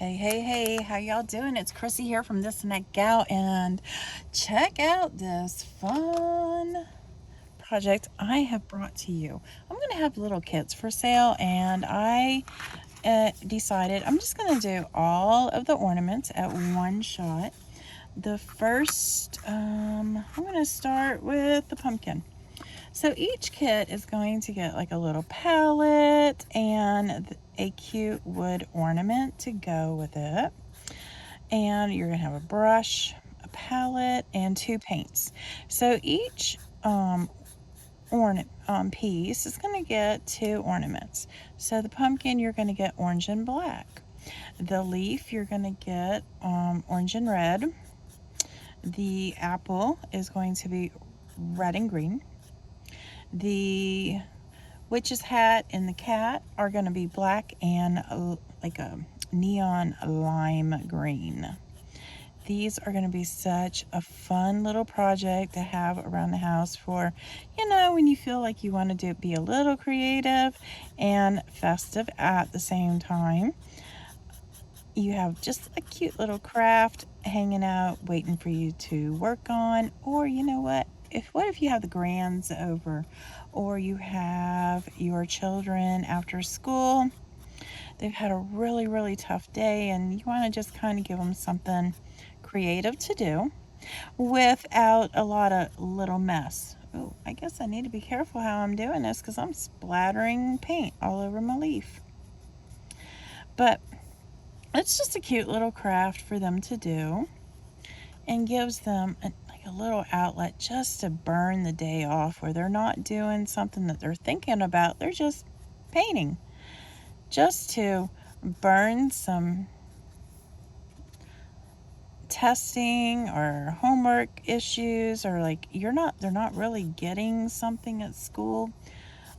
Hey, how y'all doing? It's Chrissy here from This and That Gal, and check out this fun project I have brought to you. I'm going to have little kits for sale, and I decided I'm just going to do all of the ornaments at one shot. The first, I'm going to start with the pumpkin. So each kit is going to get like a little palette and a cute wood ornament to go with it. And you're going to have a brush, a palette, and two paints. So each ornament piece is going to get two ornaments. So the pumpkin, you're going to get orange and black. The leaf, you're going to get orange and red. The apple is going to be red and green. The witch's hat and the cat are going to be black and like a neon lime green. These are going to be such a fun little project to have around the house for, when you feel like you want to be a little creative and festive at the same time. You have just a cute little craft hanging out, waiting for you to work on. Or you know what? What if you have the grands over, or you have your children after school? They've had a really tough day, and you want to just kind of give them something creative to do without a lot of little mess. Oh, I guess I need to be careful how I'm doing this because I'm splattering paint all over my leaf. But it's just a cute little craft for them to do and gives them a little outlet just to burn the day off, where they're not doing something that they're thinking about. They're just painting, just to burn some testing or homework issues, or like they're not really getting something at school.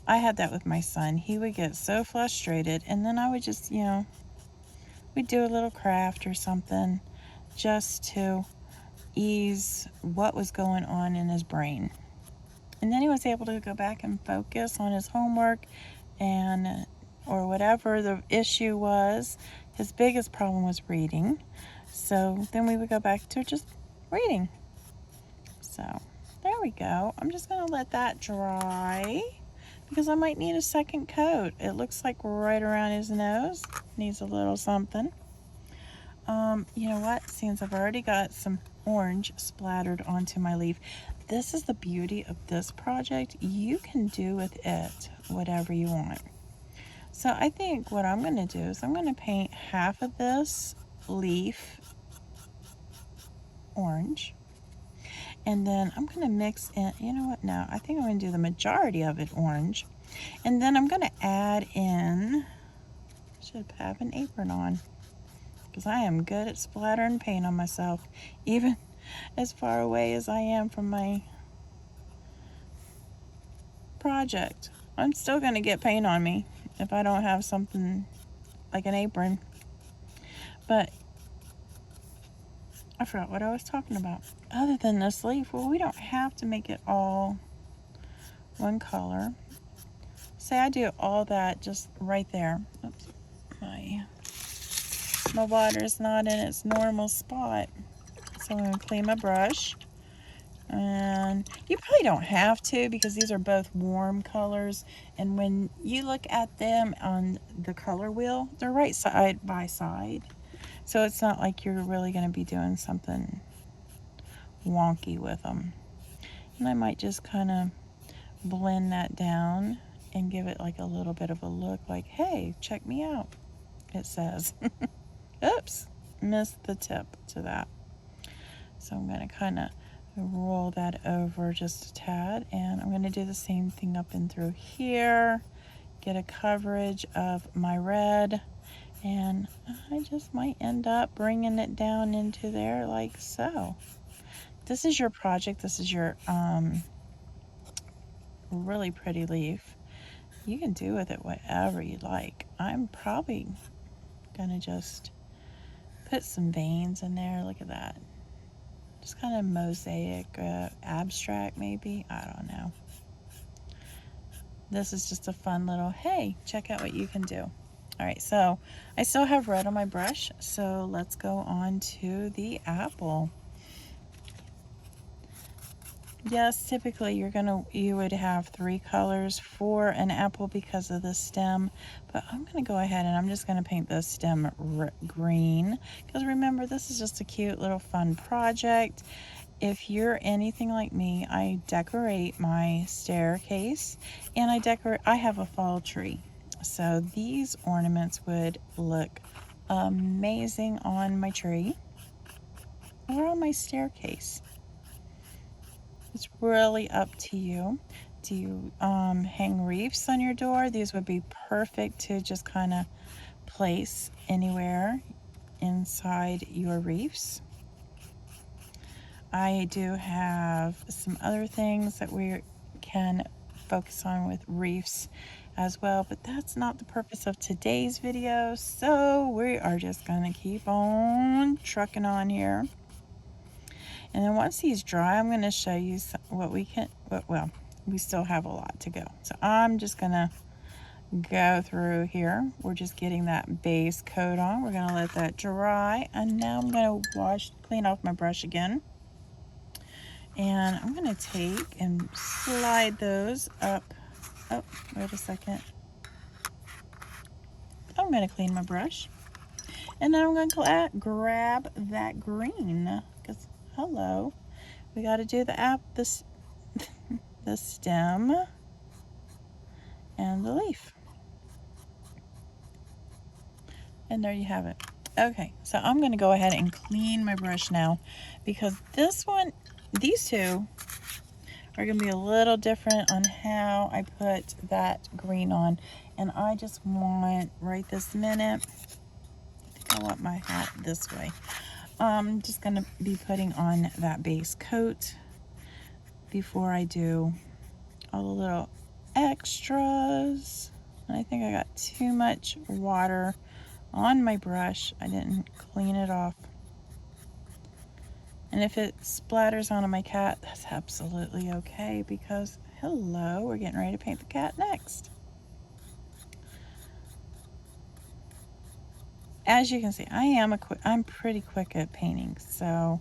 I had that with my son. He would get so frustrated, and then I would just, we'd do a little craft or something just to ease what was going on in his brain. And then he was able to go back and focus on his homework and or whatever the issue was. His biggest problem was reading. So then we would go back to just reading. So there we go. I'm just going to let that dry because I might need a second coat. It looks like right around his nose. Needs a little something. You know what? Since I've already got some orange splattered onto my leaf, this is the beauty of this project. You can do with it whatever you want. So I think what I'm going to do is I'm going to paint half of this leaf orange, and then I'm going to mix in, you know what, now I think I'm going to do the majority of it orange, and then I'm going to add in, should have an apron on because I am good at splattering paint on myself, even as far away as I am from my project. I'm still going to get paint on me if I don't have something like an apron. But I forgot what I was talking about. Other than this leaf, well, we don't have to make it all one color. Say I do all that just right there. Oops, my water's not in its normal spot. So I'm going to clean my brush. And you probably don't have to because these are both warm colors. And when you look at them on the color wheel, they're right side by side. So it's not like you're really going to be doing something wonky with them. And I might just kind of blend that down and give it like a little bit of a look like, hey, check me out, it says. Oops, missed the tip to that. So I'm going to kind of roll that over just a tad, and I'm going to do the same thing up and through here, get a coverage of my red, and I just might end up bringing it down into there like so. This is your project. This is your really pretty leaf. You can do with it whatever you like. I'm probably gonna just put some veins in there. Look at that. Just kind of mosaic, abstract maybe. I don't know. This is just a fun little, hey, check out what you can do. All right, so I still have red on my brush, so let's go on to the apple. Yes, typically you would have 3 colors for an apple because of the stem, but I'm gonna go ahead and I'm just gonna paint the stem green, because remember, this is just a cute little fun project. If you're anything like me, I decorate my staircase, and I have a fall tree. So these ornaments would look amazing on my tree or on my staircase. It's really up to you. Do you hang wreaths on your door? These would be perfect to just kind of place anywhere inside your wreaths. I do have some other things that we can focus on with wreaths as well, but that's not the purpose of today's video, so we are just gonna keep on trucking on here. And then once these dry, I'm gonna show you what we can, well, we still have a lot to go. So I'm just gonna go through here. We're just getting that base coat on. We're gonna let that dry, and now I'm gonna clean off my brush again. And I'm gonna take and slide those up. Oh, wait a second. I'm gonna clean my brush. And then I'm gonna grab that green, because hello, we gotta do the stem and the leaf. And there you have it. Okay, so I'm gonna go ahead and clean my brush now, because these two are gonna be a little different on how I put that green on. And I just want, right this minute, I think I want my hat this way. I'm just gonna be putting on that base coat before I do all the little extras. And I think I got too much water on my brush. I didn't clean it off. And if it splatters onto my cat, that's absolutely okay, because hello, we're getting ready to paint the cat next. As you can see, I'm pretty quick at painting, so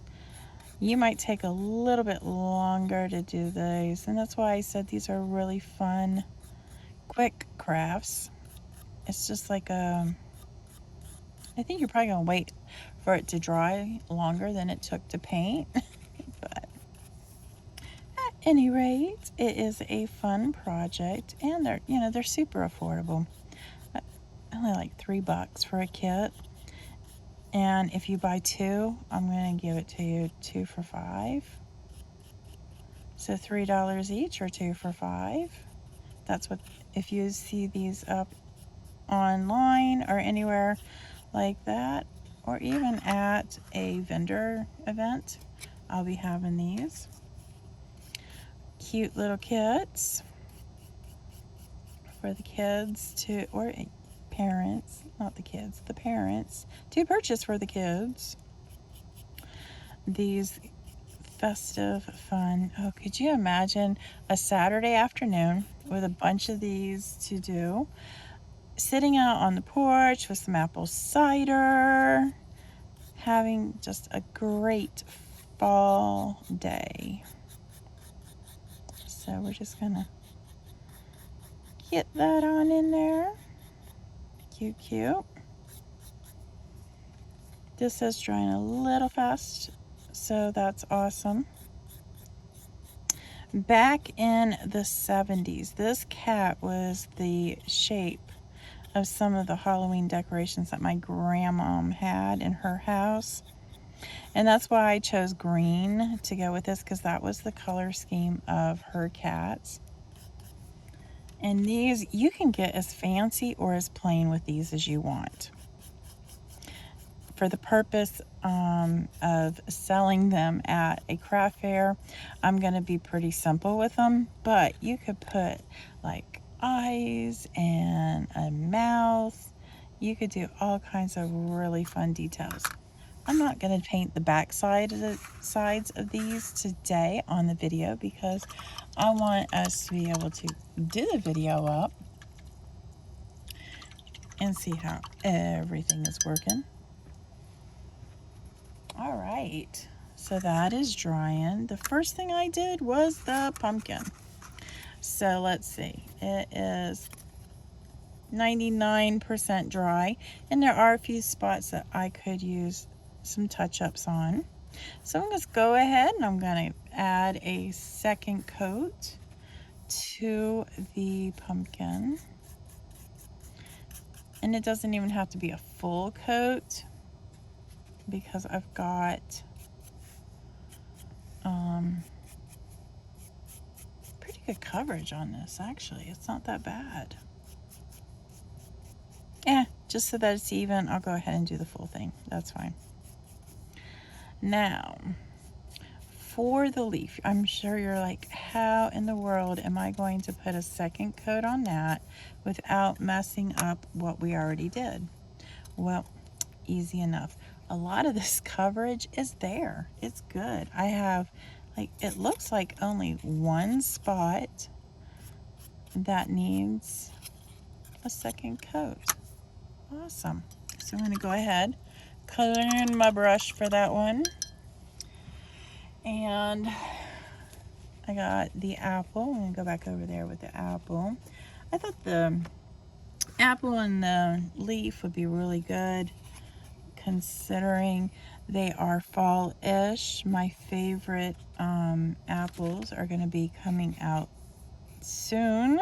you might take a little bit longer to do these, and that's why I said these are really fun, quick crafts. It's just like I think you're probably gonna wait for it to dry longer than it took to paint. But at any rate, it is a fun project, and they're super affordable. Only like $3 for a kit. And if you buy 2, I'm going to give it to you 2 for $5. So $3 each, or 2 for $5. That's what, if you see these up online or anywhere like that, or even at a vendor event, I'll be having these cute little kits for the kids or parents, not the kids, the parents, to purchase for the kids. These festive fun. Oh, could you imagine a Saturday afternoon with a bunch of these to do, sitting out on the porch with some apple cider, having just a great fall day. So we're just gonna get that on in there. Cute, cute. This is drying a little fast, so that's awesome. Back in the 70s, this cat was the shape of some of the Halloween decorations that my grandma had in her house. And that's why I chose green to go with this, because that was the color scheme of her cats. And these, you can get as fancy or as plain with these as you want. For the purpose of selling them at a craft fair, I'm going to be pretty simple with them, but you could put like eyes and a mouth. You could do all kinds of really fun details. I'm not going to paint the back sides of these today on the video, because I want us to be able to do the video up and see how everything is working. All right, so that is drying. The first thing I did was the pumpkin. So let's see, it is 99% dry, and there are a few spots that I could use some touch-ups on. So I'm going to go ahead and I'm going to add a second coat to the pumpkin. And it doesn't even have to be a full coat because I've got pretty good coverage on this, actually. It's not that bad. Just so that it's even, I'll go ahead and do the full thing. That's fine. Now, for the leaf, I'm sure you're like, how in the world am I going to put a second coat on that without messing up what we already did? Well, easy enough. A lot of this coverage is there. It's good. I have, like, it looks like only one spot that needs a second coat. Awesome. So I'm going to go ahead, clean my brush for that one. And I got the apple. I'm going to go back over there with the apple. I thought the apple and the leaf would be really good considering they are fall-ish. My favorite apples are going to be coming out soon.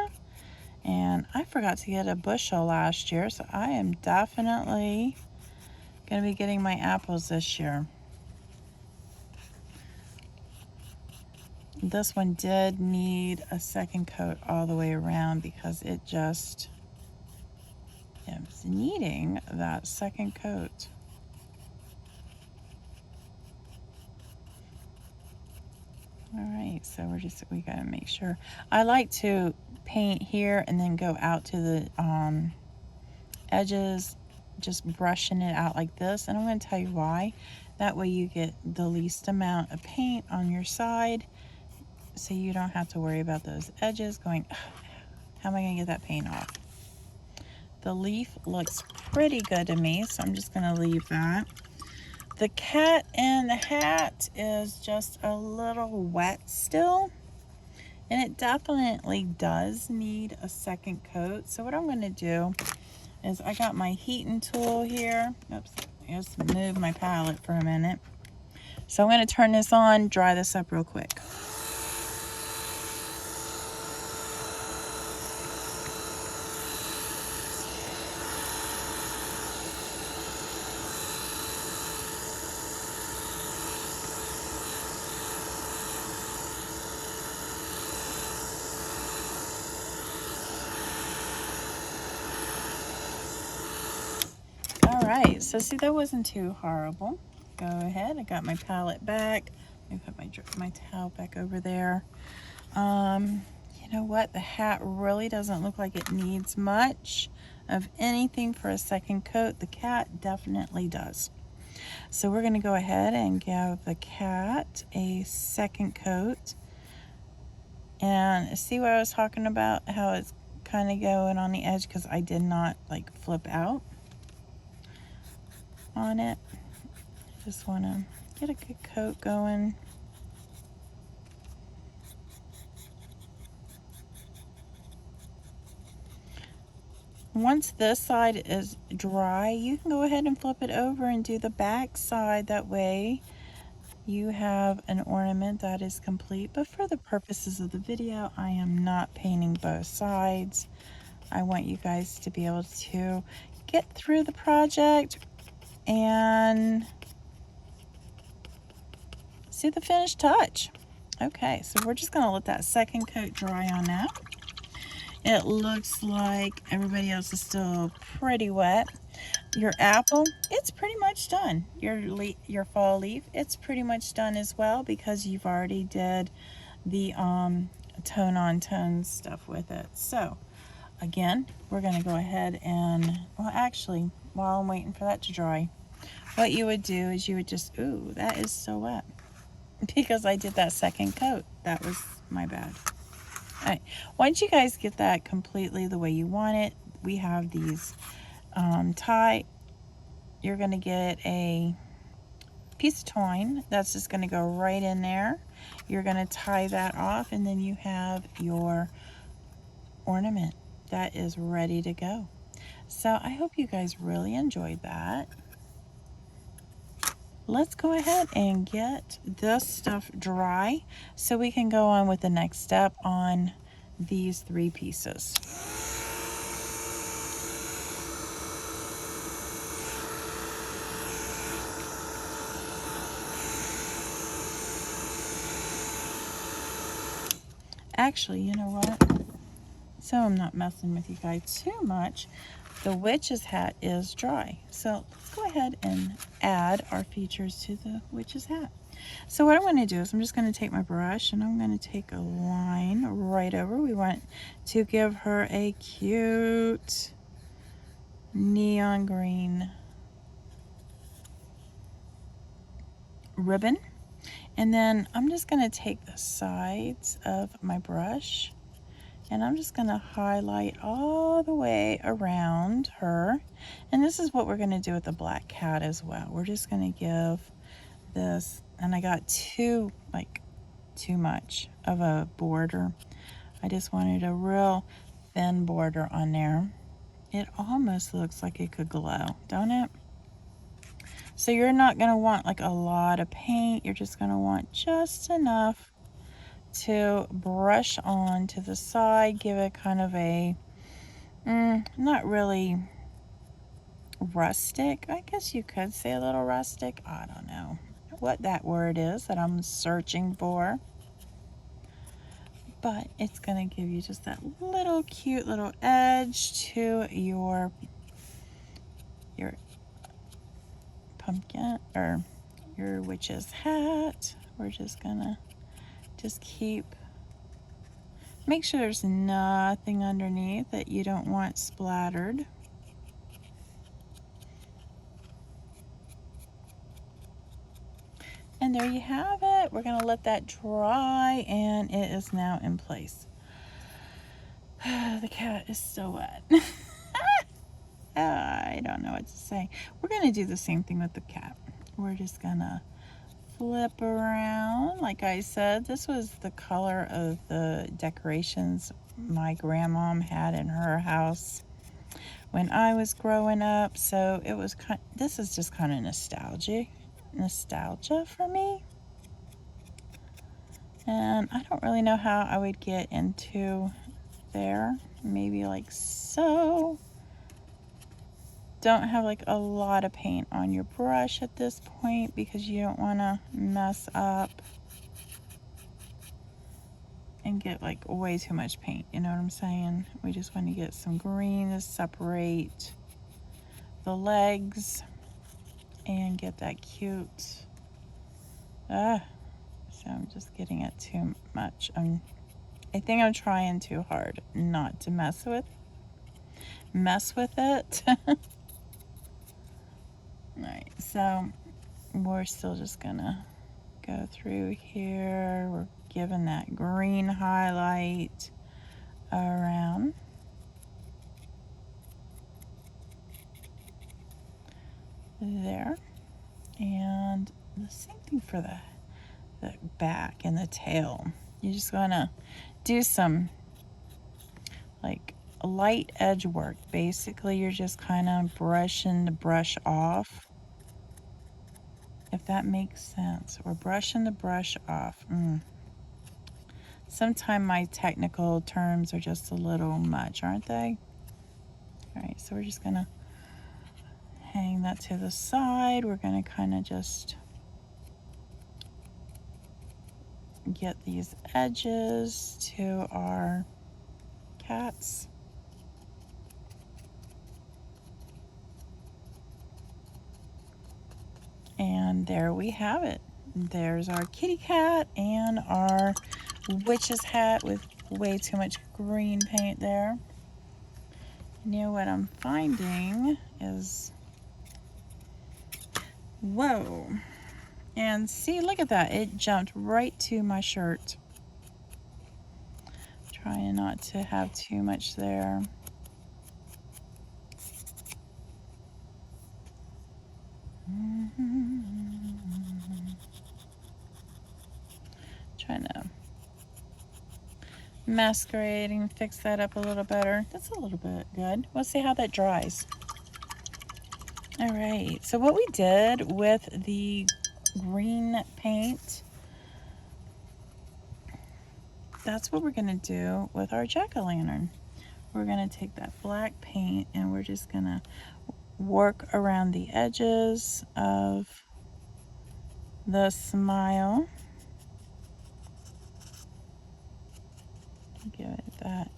And I forgot to get a bushel last year, so I am definitely going to be getting my apples this year. This one did need a second coat all the way around because it just is needing that second coat. All right, so we gotta make sure. I like to paint here and then go out to the edges, just brushing it out like this. And I'm going to tell you why. That way you get the least amount of paint on your side, so you don't have to worry about those edges going, how am I going to get that paint off? The leaf looks pretty good to me, so I'm just going to leave that. The cat in the hat is just a little wet still, and it definitely does need a second coat. So what I'm going to do is I got my heating tool here. Oops, I just move my palette for a minute. So I'm going to turn this on, dry this up real quick. Alright, so see, that wasn't too horrible. Go ahead, I got my palette back. Let me put my towel back over there. You know what? The hat really doesn't look like it needs much of anything for a second coat. The cat definitely does. So we're going to go ahead and give the cat a second coat. And see what I was talking about? How it's kind of going on the edge because I did not like flip out on it. Just want to get a good coat going. Once this side is dry, you can go ahead and flip it over and do the back side. That way you have an ornament that is complete. But for the purposes of the video, I am not painting both sides. I want you guys to be able to get through the project and see the finished touch. Okay, so we're just going to let that second coat dry on that. It looks like everybody else is still pretty wet. Your apple, it's pretty much done. Your fall leaf, it's pretty much done as well because you've already did the tone on tone stuff with it. So again, we're going to go ahead and, well, actually, while I'm waiting for that to dry, what you would do is you would just, ooh, that is so wet because I did that second coat. That was my bad. All right, once you guys get that completely the way you want it, we have these tie, you're going to get a piece of twine that's just going to go right in there. You're going to tie that off, and then you have your ornament that is ready to go. So I hope you guys really enjoyed that. Let's go ahead and get this stuff dry so we can go on with the next step on these 3 pieces. Actually, you know what? So I'm not messing with you guys too much. The witch's hat is dry. So let's go ahead and add our features to the witch's hat. So what I'm going to do is I'm just going to take my brush and I'm going to take a line right over. We want to give her a cute neon green ribbon. And then I'm just going to take the sides of my brush and I'm just going to highlight all the way around her. And this is what we're going to do with the black cat as well. We're just going to give this, and I got too much of a border. I just wanted a real thin border on there. It almost looks like it could glow, don't it? So you're not going to want like a lot of paint. You're just going to want just enough to brush on to the side, give it kind of a, not really rustic. I guess you could say a little rustic. I don't know what that word is that I'm searching for. But it's going to give you just that little cute little edge to your pumpkin or your witch's hat. We're just going to make sure there's nothing underneath that you don't want splattered. And there you have it. We're going to let that dry, and it is now in place. The cat is so wet. I don't know what to say. We're going to do the same thing with the cat. We're just going to flip around. Like I said, this was the color of the decorations my grandmom had in her house when I was growing up. So it was this is just kind of nostalgia for me. And I don't really know how I would get into there. Maybe like so. Don't have like a lot of paint on your brush at this point because you don't want to mess up and get like way too much paint. You know what I'm saying? We just want to get some green to separate the legs and get that cute. So I'm just getting it too much. I think I'm trying too hard not to mess with it. Alright, so we're still just gonna go through here. We're giving that green highlight around. There. And the same thing for the back and the tail. You're just gonna do some like light edge work. Basically, you're just kind of brushing the brush off. If that makes sense. We're brushing the brush off. Sometimes my technical terms are just a little much, aren't they? Alright, so we're just going to hang that to the side. We're going to kind of just get these edges to our cats. And there we have it. There's our kitty cat and our witch's hat with way too much green paint there. You know what I'm finding is, whoa. And see, look at that. It jumped right to my shirt. Trying not to have too much there. masquerading, fix that up a little better. That's a little bit good. We'll see how that dries. All right, so what we did with the green paint, that's what we're gonna do with our jack-o'-lantern. We're gonna take that black paint and we're just gonna work around the edges of the smile. Give it that,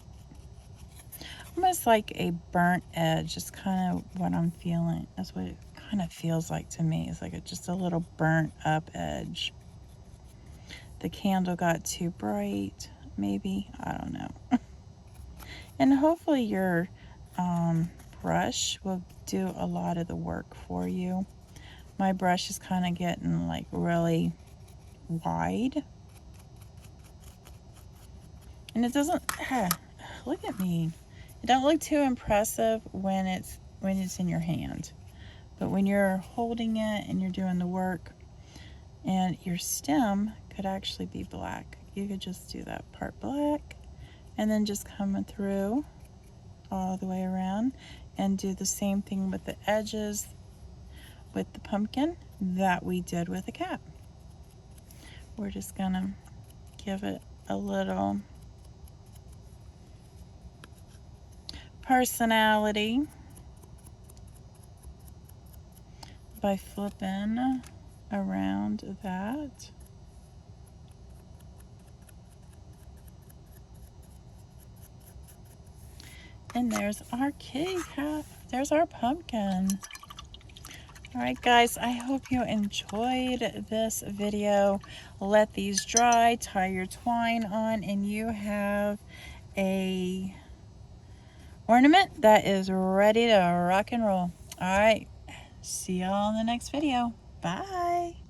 almost like a burnt edge, is kind of what I'm feeling. That's what it kind of feels like to me. It's like just a little burnt up edge. The candle got too bright, maybe, I don't know. And hopefully your brush will do a lot of the work for you. My brush is kind of getting like really wide. And it doesn't, look at me. It don't look too impressive when it's in your hand. But when you're holding it and you're doing the work, and your stem could actually be black. You could just do that part black and then just coming through all the way around and do the same thing with the edges with the pumpkin that we did with the cap. We're just gonna give it a little personality by flipping around that. And there's our kitty cat. There's our pumpkin. All right, guys, I hope you enjoyed this video. Let these dry, tie your twine on, and you have a ornament that is ready to rock and roll. All right, see y'all in the next video. Bye.